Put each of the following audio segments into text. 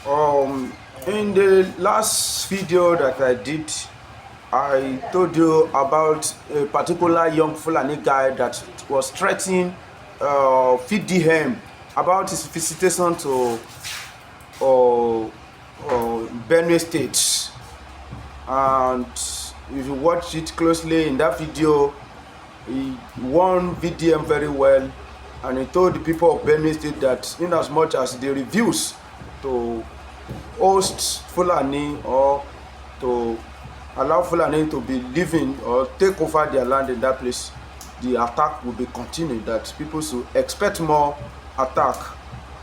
Um, in the last video that I did, I told you about a particular young Fulani guy that was threatening FDM about his visitation to uh, Benue State. And if you watch it closely in that video, he won VDM very well, and he told the people of Benue State that in as much as they refuse to host Fulani or to allow Fulani to be living or take over their land in that place, the attack will be continued, that people should expect more attack.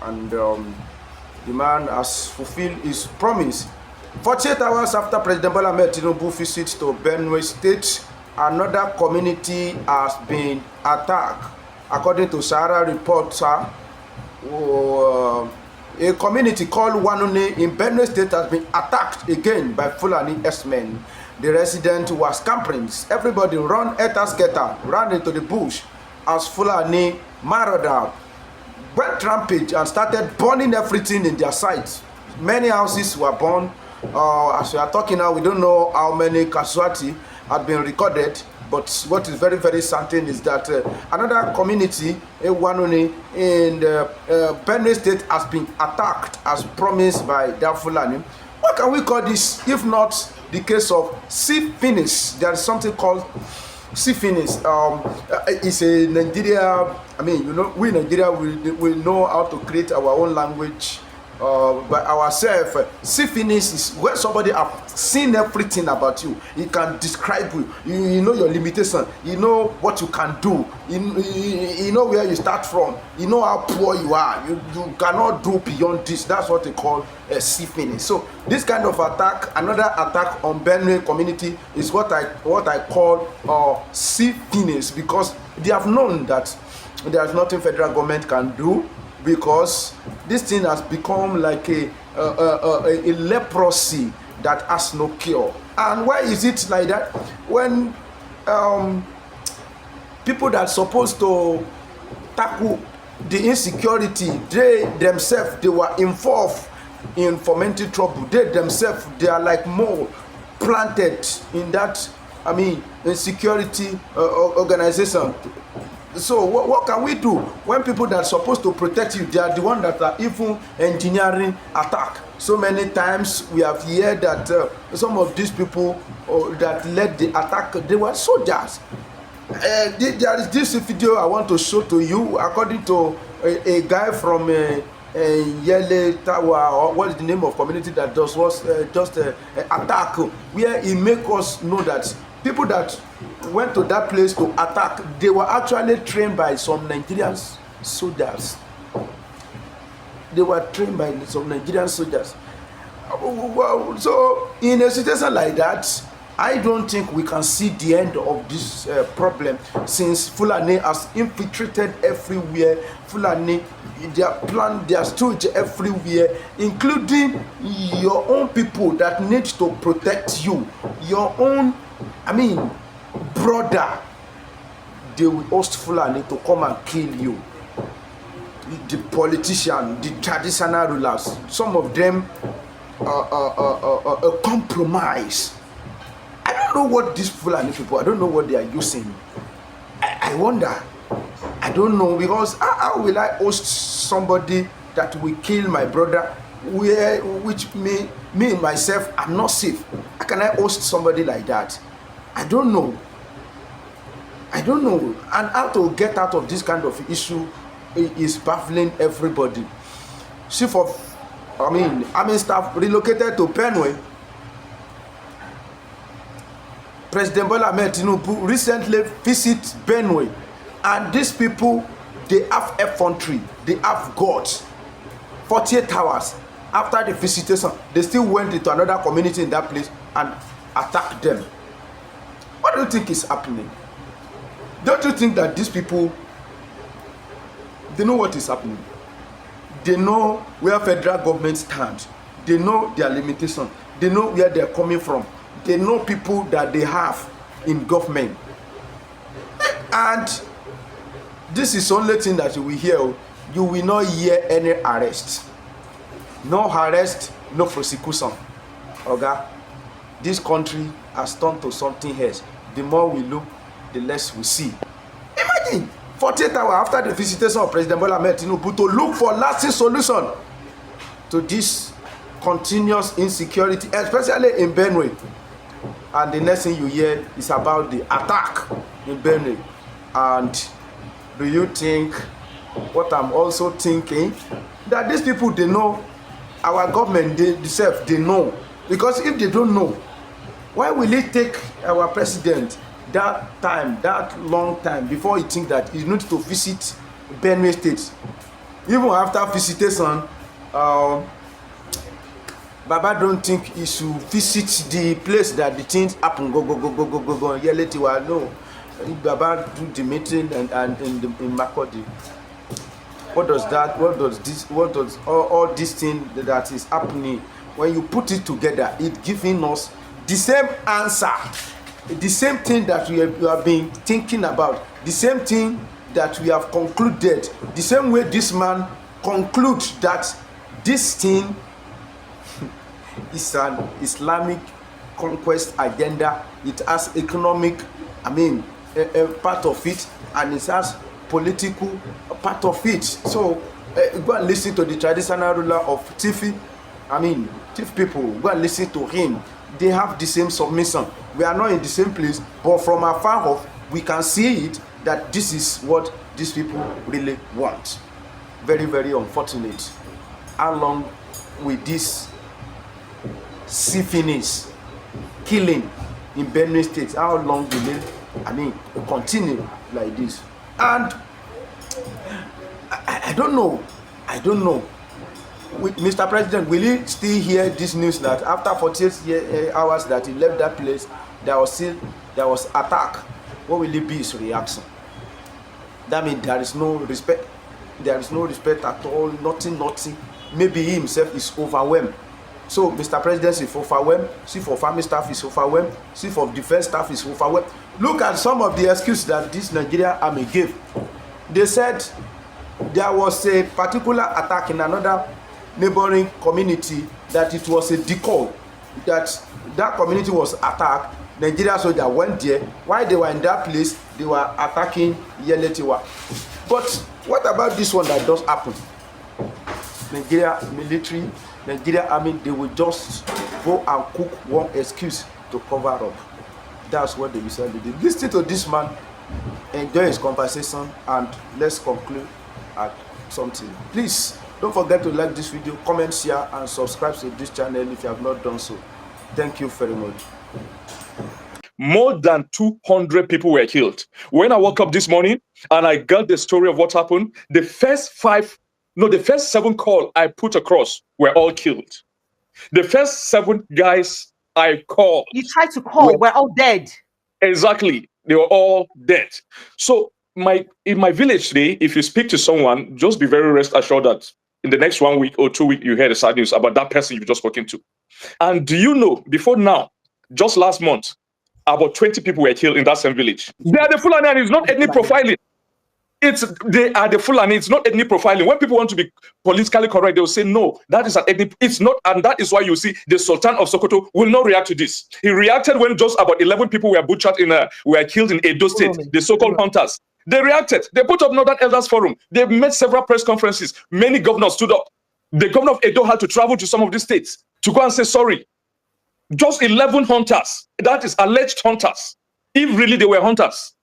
And the man has fulfilled his promise. 48 hours after President Bola Ahmed Tinubu visit to Benue State, another community has been attacked. According to Sahara reporter, a community called Wanune in Benue State has been attacked again by Fulani S-men. The resident was camping. Everybody ran scatter, ran into the bush as Fulani marauder went rampage and started burning everything in their sight. Many houses were burned. As we are talking now, we don't know how many casualties had been recorded, but what is very, very certain is that another community, Wanuni, in Benue State has been attacked as promised by the Fulani. What can we call this if not the case of syphilis? There is something called syphilis. It's a Nigeria. I mean, you know, we in Nigeria we know how to create our own language by ourselves. Syphilis is where somebody have seen everything about you. He can describe you. You know your limitation. You know what you can do. You know where you start from. You know how poor you are. You cannot do beyond this. That's what they call syphilis. So this kind of attack, another attack on Benue community, is what I call syphilis, because they have known that there is nothing federal government can do, because this thing has become like a leprosy that has no cure. And why is it like that? When people that are supposed to tackle the insecurity, they themselves, they were involved in fomenting trouble. They themselves, they are like more planted in that, insecurity organization. So what can we do when people that are supposed to protect you, they are the ones that are even engineering attack? So many times we have heard that some of these people that led the attack, they were soldiers. There is this video I want to show to you. According to a guy from Yele Tower, or what is the name of community that was just attack, where he make us know that people that went to that place to attack, they were actually trained by some Nigerian soldiers. They were trained by some Nigerian soldiers. So in a situation like that, I don't think we can see the end of this problem, since Fulani has infiltrated everywhere. Fulani, they are planned their stooge everywhere, including your own people that need to protect you. Your own, brother, they will host Fulani to come and kill you. The politicians, the traditional rulers, some of them compromise. I don't know what these Fulani people, I don't know what they are using. I wonder. I don't know, because how will I host somebody that will kill my brother, which me myself, I'm not safe? How can I host somebody like that? I don't know. And how to get out of this kind of issue is baffling everybody. Chief of army staff relocated to Benue. President Bola Ahmed Tinubu recently visit Benue, and these people, they have effrontery, they have guts. 48 hours after the visitation, they still went into another community in that place and attacked them. What do you think is happening? Don't you think that these people, they know what is happening? They know where federal government stands. They know their limitation. They know where they're coming from. They know people that they have in government. And this is the only thing that you will hear. You will not hear any arrest. No arrest, no prosecution. Oga, this country has turned to something else. The more we look, the less we see. Imagine 48 hours after the visitation of President Bola Ahmed Tinubu to look for lasting solution to this continuous insecurity, especially in Benue. And the next thing you hear is about the attack in Benue. And do you think what I'm also thinking, that these people, they know our government, they themselves, they know. Because if they don't know, why will it take our president that time, that long time, before he think that he needs to visit Benue State? Even after visitation, Baba don't think he should visit the place that the things happen. Go. Yeletiwa, no. Baba do the meeting and in Makodi. What does that? What does this? What does all this thing that is happening? When you put it together, it giving us the same answer, the same thing that we have been thinking about, the same thing that we have concluded, the same way this man concludes that this thing is an Islamic conquest agenda. It has economic, a part of it, and it has political part of it. So go and listen to the traditional ruler of Tifi. Thief people, go and listen to him. They have the same submission. We are not in the same place, but from afar off, we can see it that this is what these people really want. Very, very unfortunate. How long will this syphilis killing in Benue State, how long will it continue like this? And I don't know. Mr. President, will he still hear this news that after 48 hours that he left that place, there was attack? What will it be his reaction? That means there is no respect. There is no respect at all. Nothing. Maybe he himself is overwhelmed. So Mr. President is overwhelmed. Chief of Army Staff is overwhelmed. Chief of Defense Staff is overwhelmed. Look at some of the excuses that this Nigerian army gave. They said there was a particular attack in another neighboring community, that it was a decoy, that community was attacked. Nigerian soldiers went there. While they were in that place, they were attacking Yeletiwa. But what about this one that does happen? Nigeria military, Nigeria army, they will just go and cook one excuse to cover up. That's what they decided to do. Listen to this man, enjoy his conversation, and let's conclude at something. Please don't forget to like this video, comment, share, and subscribe to this channel if you have not done so. Thank you very much. More than 200 people were killed. When I woke up this morning and I got the story of what happened, the first 7 calls I put across were all killed. The first 7 guys I called, you tried to call, were all dead. Exactly. They were all dead. So in my village today, if you speak to someone, just be very rest assured that in the next 1 week or 2 weeks, you hear the sad news about that person you've just spoken to. And do you know, before now, just last month, about 20 people were killed in that same village. They are the Fulani, and it's not ethnic profiling. They are the Fulani, it's not ethnic profiling. When people want to be politically correct, they will say, no, that is an ethnic, it's not, and that is why you see the Sultan of Sokoto will not react to this. He reacted when just about 11 people were butchered were killed in Edo State, the so-called hunters. They reacted. They put up Northern Elders Forum. They made several press conferences. Many governors stood up. The governor of Edo had to travel to some of these states to go and say sorry. Just 11 hunters, that is alleged hunters, if really they were hunters,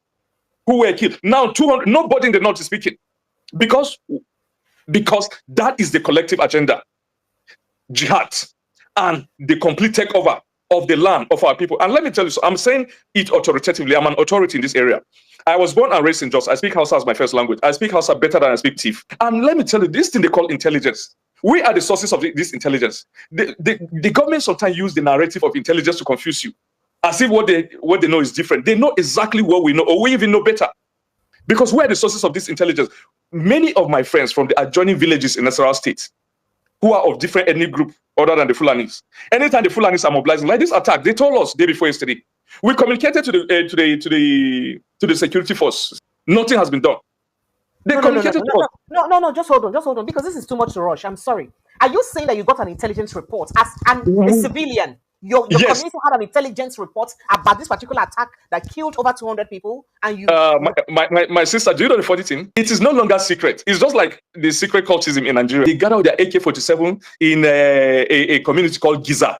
who were killed. Now 200, nobody in the north is speaking, because that is the collective agenda, jihad, and the complete takeover of the land of our people. And let me tell you, so I'm saying it authoritatively. I'm an authority in this area. I was born and raised in Jos. I speak Hausa as my first language. I speak Hausa better than I speak Tiv. And let me tell you, this thing they call intelligence. We are the sources of this intelligence. The government sometimes use the narrative of intelligence to confuse you, as if what they know is different. They know exactly what we know, or we even know better, because we are the sources of this intelligence. Many of my friends from the adjoining villages in Nasarawa State, who are of different ethnic group other than the Fulanis, anytime the Fulanis are mobilizing, like this attack, they told us day before yesterday. We communicated to the security force. Nothing has been done. They communicated to us. No, just hold on, because this is too much to rush. I'm sorry. Are you saying that you got an intelligence report as a civilian? Your Yes. community had an intelligence report about this particular attack that killed over 200 people, and you. My sister, do you know the funny thing? It is no longer secret. It's just like the secret cultism in Nigeria. They gather their AK-47 in a community called Giza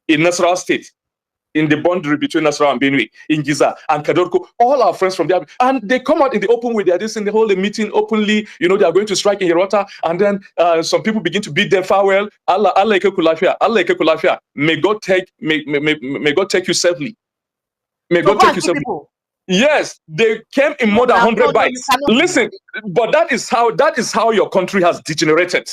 in Nasarawa State, in the boundary between Nasarawa and Benue, in Giza and Kadorko. All our friends from there, and they come out in the open way. They are just in the whole meeting openly. You know, they are going to strike in Yerota, and then some people begin to beat them farewell. Allah Kulafia, Allah Kulafia. May God take you safely. May God take you safely. Yes, they came in more than 100 bites. Listen, but that is how your country has degenerated.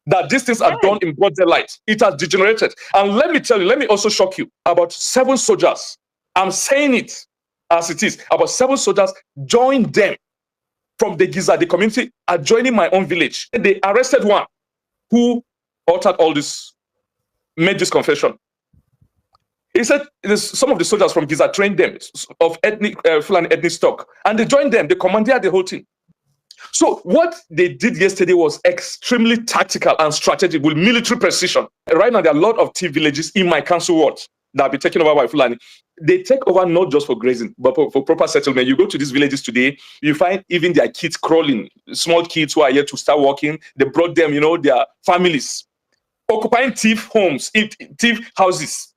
That these things are done in broad daylight. It has degenerated. And let me tell you, let me also shock you. About 7 soldiers, I'm saying it as it is, about 7 soldiers joined them from the Giza, the community, adjoining my own village. They arrested one who uttered all this, made this confession. He said some of the soldiers from Giza trained them of Fulani ethnic stock, and they joined them. They commandeered the whole thing. So what they did yesterday was extremely tactical and strategic with military precision. Right now, there are a lot of tea villages in my council ward that will be taken over by Fulani. They take over not just for grazing, but for proper settlement. You go to these villages today, you find even their kids crawling, small kids who are yet to start walking. They brought them, you know, their families, occupying thief homes, thief houses.